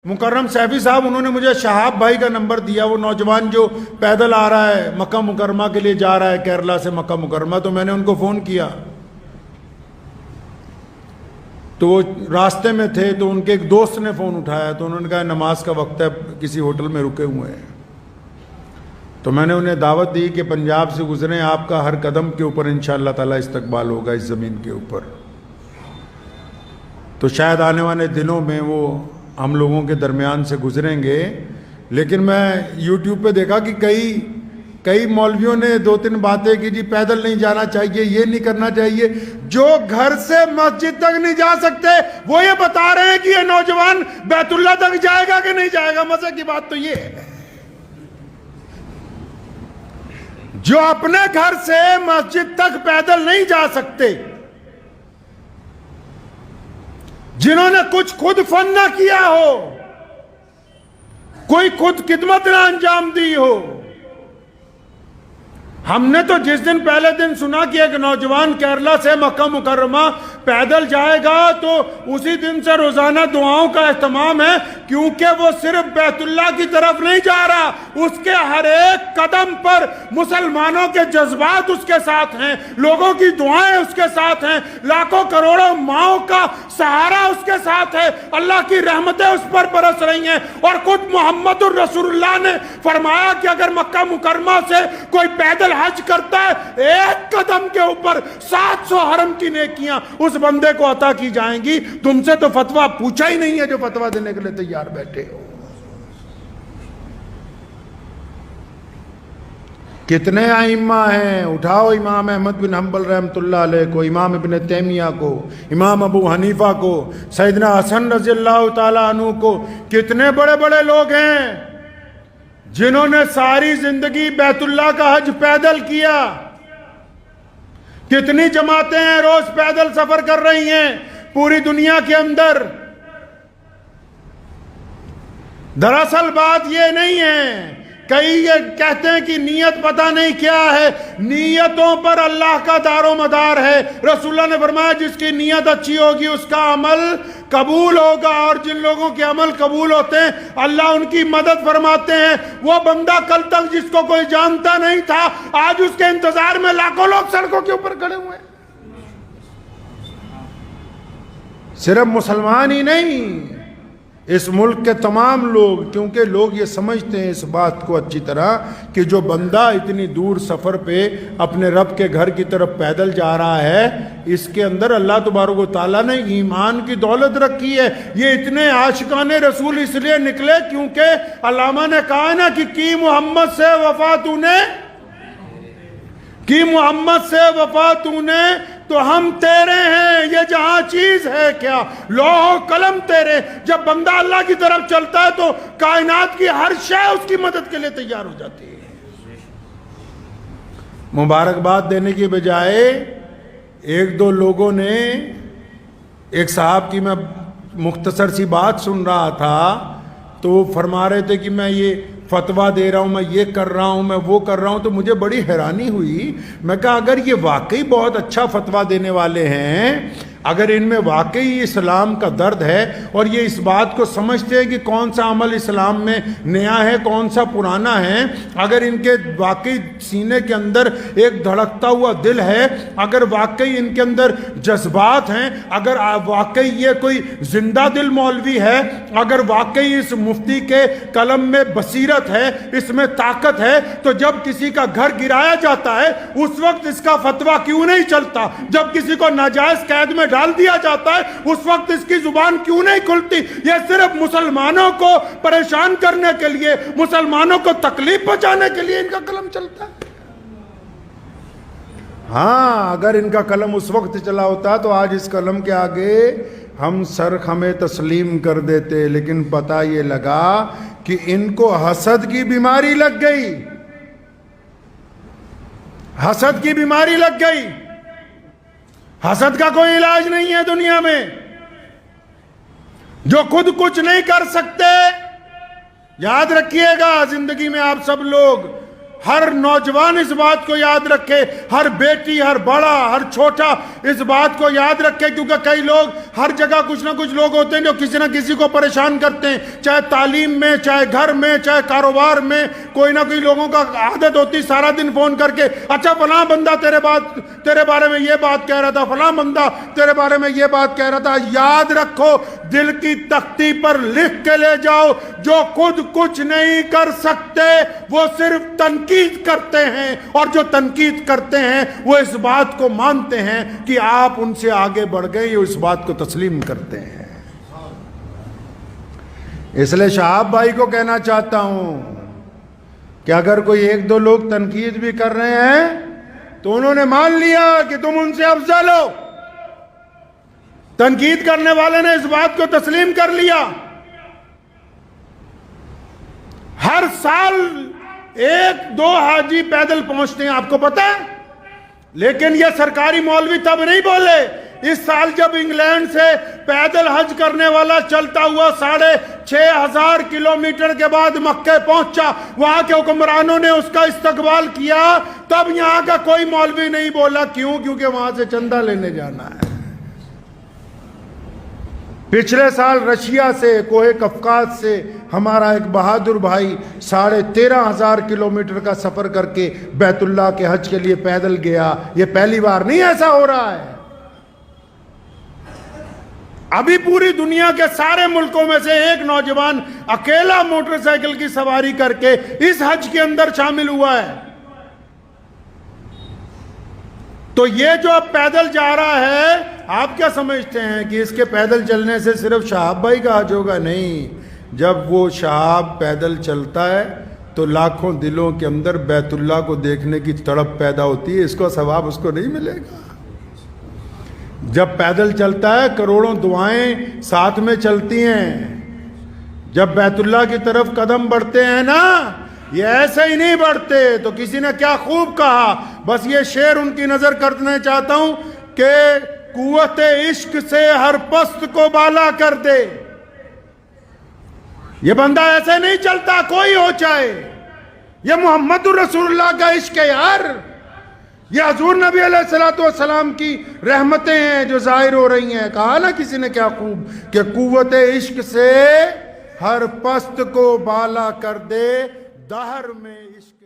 مکرم سیفی صاحب انہوں نے مجھے شہاب بھائی کا نمبر دیا، وہ نوجوان جو پیدل آ رہا ہے مکہ مکرمہ کے لیے جا رہا ہے کیرلا سے مکہ مکرمہ، تو میں نے ان کو فون کیا تو وہ راستے میں تھے، تو ان کے ایک دوست نے فون اٹھایا تو انہوں نے کہا نماز کا وقت ہے، کسی ہوٹل میں رکے ہوئے ہیں۔ تو میں نے انہیں دعوت دی کہ پنجاب سے گزریں، آپ کا ہر قدم کے اوپر انشاءاللہ تعالی استقبال ہوگا اس زمین کے اوپر۔ تو شاید آنے والے دنوں میں وہ ہم لوگوں کے درمیان سے گزریں گے، لیکن میں یوٹیوب پہ دیکھا کہ کئی مولویوں نے دو تین باتیں کی، جی پیدل نہیں جانا چاہیے، یہ نہیں کرنا چاہیے۔ جو گھر سے مسجد تک نہیں جا سکتے وہ یہ بتا رہے ہیں کہ یہ نوجوان بیت اللہ تک جائے گا کہ نہیں جائے گا۔ مزے کی بات تو یہ ہے، جو اپنے گھر سے مسجد تک پیدل نہیں جا سکتے، جنہوں نے کچھ خود فن نہ کیا ہو، کوئی خود خدمت نہ انجام دی ہو۔ ہم نے تو جس دن پہلے دن سنا کہ ایک نوجوان کیرلا سے مکہ مکرمہ پیدل جائے گا، تو اسی دن سے روزانہ دعاؤں کا اہتمام ہے، کیونکہ وہ صرف بیت اللہ کی طرف نہیں جا رہا، اس کے ہر ایک قدم پر مسلمانوں کے جذبات اس کے ساتھ ہیں، لوگوں کی دعائیں اس کے ساتھ ہیں، لاکھوں کروڑوں ماؤں کا سہارا اس کے ساتھ ہے، اللہ کی رحمتیں اس پر برس رہی ہیں۔ اور خود محمد الرسول اللہ نے فرمایا کہ اگر مکہ مکرمہ سے کوئی پیدل حج کرتا ہے، ایک قدم کے اوپر 700 حرم کی نیکیاں اس بندے کو عطا کی جائیں گی۔ تم سے تو فتویٰ پوچھا ہی نہیں ہے جو فتویٰ دینے کے لیے تیار بیٹھے ہو۔ کتنے ائمہ ہیں، اٹھاؤ امام احمد بن حنبل رحمۃ اللہ علیہ کو، امام ابن تیمیہ کو، امام ابو حنیفہ کو، سیدنا حسن رضی اللہ تعالیٰ عنہ کو۔ کتنے بڑے بڑے لوگ ہیں جنہوں نے ساری زندگی بیت اللہ کا حج پیدل کیا۔ کتنی جماعتیں ہیں روز پیدل سفر کر رہی ہیں پوری دنیا کے اندر۔ دراصل بات یہ نہیں ہے، کئی یہ کہتے ہیں کہ نیت پتہ نہیں کیا ہے، نیتوں پر اللہ کا دار و مدار ہے۔ رسول اللہ نے فرمایا جس کی نیت اچھی ہوگی اس کا عمل قبول ہوگا، اور جن لوگوں کے عمل قبول ہوتے ہیں اللہ ان کی مدد فرماتے ہیں۔ وہ بندہ کل تک جس کو کوئی جانتا نہیں تھا، آج اس کے انتظار میں لاکھوں لوگ سڑکوں کے اوپر کھڑے ہوئے ہیں۔ صرف مسلمان ہی نہیں، اس ملک کے تمام لوگ، کیونکہ لوگ یہ سمجھتے ہیں اس بات کو اچھی طرح کہ جو بندہ اتنی دور سفر پہ اپنے رب کے گھر کی طرف پیدل جا رہا ہے، اس کے اندر اللہ تبارک و تعالیٰ نے ایمان کی دولت رکھی ہے۔ یہ اتنے عاشقان رسول اس لیے نکلے کیونکہ علامہ نے کہا نا کہ کی محمد سے وفا تو نے، کی محمد سے وفا تو نے تو ہم تیرے ہیں، یہ جہاں چیز ہے کیا، لوح و قلم تیرے۔ جب بندہ اللہ کی طرف چلتا ہے تو کائنات کی ہر شے اس کی مدد کے لیے تیار ہو جاتی ہے۔ مبارکباد دینے کی بجائے ایک دو لوگوں نے، ایک صاحب کی میں مختصر سی بات سن رہا تھا تو وہ فرما رہے تھے کہ میں یہ فتویٰ دے رہا ہوں، میں یہ کر رہا ہوں، میں وہ کر رہا ہوں، تو مجھے بڑی حیرانی ہوئی۔ میں کہا اگر یہ واقعی بہت اچھا فتویٰ دینے والے ہیں، اگر ان میں واقعی اسلام کا درد ہے اور یہ اس بات کو سمجھتے ہیں کہ کون سا عمل اسلام میں نیا ہے کون سا پرانا ہے، اگر ان کے واقعی سینے کے اندر ایک دھڑکتا ہوا دل ہے، اگر واقعی ان کے اندر جذبات ہیں، اگر واقعی یہ کوئی زندہ دل مولوی ہے، اگر واقعی اس مفتی کے قلم میں بصیرت ہے، اس میں طاقت ہے، تو جب کسی کا گھر گرایا جاتا ہے اس وقت اس کا فتویٰ کیوں نہیں چلتا؟ جب کسی کو ناجائز قید میں ڈال دیا جاتا ہے اس وقت اس کی زبان کیوں نہیں کھلتی؟ یہ صرف مسلمانوں کو پریشان کرنے کے لیے، مسلمانوں کو تکلیف پہنچانے کے لیے ان کا قلم چلتا ہے۔ ہاں اگر ان کا قلم اس وقت چلا ہوتا تو آج اس قلم کے آگے ہم سر خمے تسلیم کر دیتے، لیکن پتہ یہ لگا کہ ان کو حسد کی بیماری لگ گئی، حسد کی بیماری لگ گئی۔ حسد کا کوئی علاج نہیں ہے دنیا میں۔ جو خود کچھ نہیں کر سکتے، یاد رکھیے گا زندگی میں آپ سب لوگ، ہر نوجوان اس بات کو یاد رکھے، ہر بیٹی، ہر بڑا، ہر چھوٹا اس بات کو یاد رکھے، کیونکہ کئی لوگ ہر جگہ کچھ نہ کچھ لوگ ہوتے ہیں جو کسی نہ کسی کو پریشان کرتے ہیں، چاہے تعلیم میں، چاہے گھر میں، چاہے کاروبار میں، کوئی نہ کوئی لوگوں کا عادت ہوتی سارا دن فون کر کے، اچھا فلاں بندہ تیرے بارے میں یہ بات کہہ رہا تھا، فلاں بندہ تیرے بارے میں یہ بات کہہ رہا تھا۔ یاد رکھو، دل کی تختی پر لکھ کے لے جاؤ، جو خود کچھ نہیں کر سکتے وہ صرف تنقید کرتے ہیں، اور جو تنقید کرتے ہیں وہ اس بات کو مانتے ہیں کہ آپ ان سے آگے بڑھ گئے، یہ اس بات کو تسلیم کرتے ہیں۔ اس لیے شہاب بھائی کو کہنا چاہتا ہوں کہ اگر کوئی ایک دو لوگ تنقید بھی کر رہے ہیں تو انہوں نے مان لیا کہ تم ان سے افضل ہو۔ تنقید کرنے والے نے اس بات کو تسلیم کر لیا۔ ہر سال 1-2 حاجی پیدل پہنچتے ہیں، آپ کو پتا ہے، لیکن یہ سرکاری مولوی تب نہیں بولے۔ اس سال جب انگلینڈ سے پیدل حج کرنے والا چلتا ہوا 6,500 کلومیٹر کے بعد مکہ پہنچا، وہاں کے حکمرانوں نے اس کا استقبال کیا، تب یہاں کا کوئی مولوی نہیں بولا۔ کیوں؟ کیونکہ وہاں سے چندہ لینے جانا ہے۔ پچھلے سال رشیا سے، کوہ قفقاز سے ہمارا ایک بہادر بھائی 13,500 کلومیٹر کا سفر کر کے بیت اللہ کے حج کے لیے پیدل گیا۔ یہ پہلی بار نہیں ایسا ہو رہا ہے۔ ابھی پوری دنیا کے سارے ملکوں میں سے ایک نوجوان اکیلا موٹر سائیکل کی سواری کر کے اس حج کے اندر شامل ہوا ہے۔ تو یہ جو اب پیدل جا رہا ہے، آپ کیا سمجھتے ہیں کہ اس کے پیدل چلنے سے صرف شہاب بھائی کا حج ہوگا؟ نہیں، جب وہ شہاب پیدل چلتا ہے تو لاکھوں دلوں کے اندر بیت اللہ کو دیکھنے کی تڑپ پیدا ہوتی ہے، اس کو ثواب اس کو نہیں ملے گا۔ جب پیدل چلتا ہے کروڑوں دعائیں ساتھ میں چلتی ہیں۔ جب بیت اللہ کی طرف قدم بڑھتے ہیں نا، یہ ایسے ہی نہیں بڑھتے۔ تو کسی نے کیا خوب کہا، بس یہ شعر ان کی نظر کرنے چاہتا ہوں کہ قوت عشق سے ہر پست کو بالا کر دے۔ یہ بندہ ایسے نہیں چلتا، کوئی ہو چاہے۔ یہ محمد رسول اللہ کا عشق ہے یار۔ یہ حضور نبی علیہ السلام کی رحمتیں ہیں جو ظاہر ہو رہی ہیں۔ کہا نا کسی نے کیا خوب کہ قوت عشق سے ہر پست کو بالا کر دے، دہر میں عشق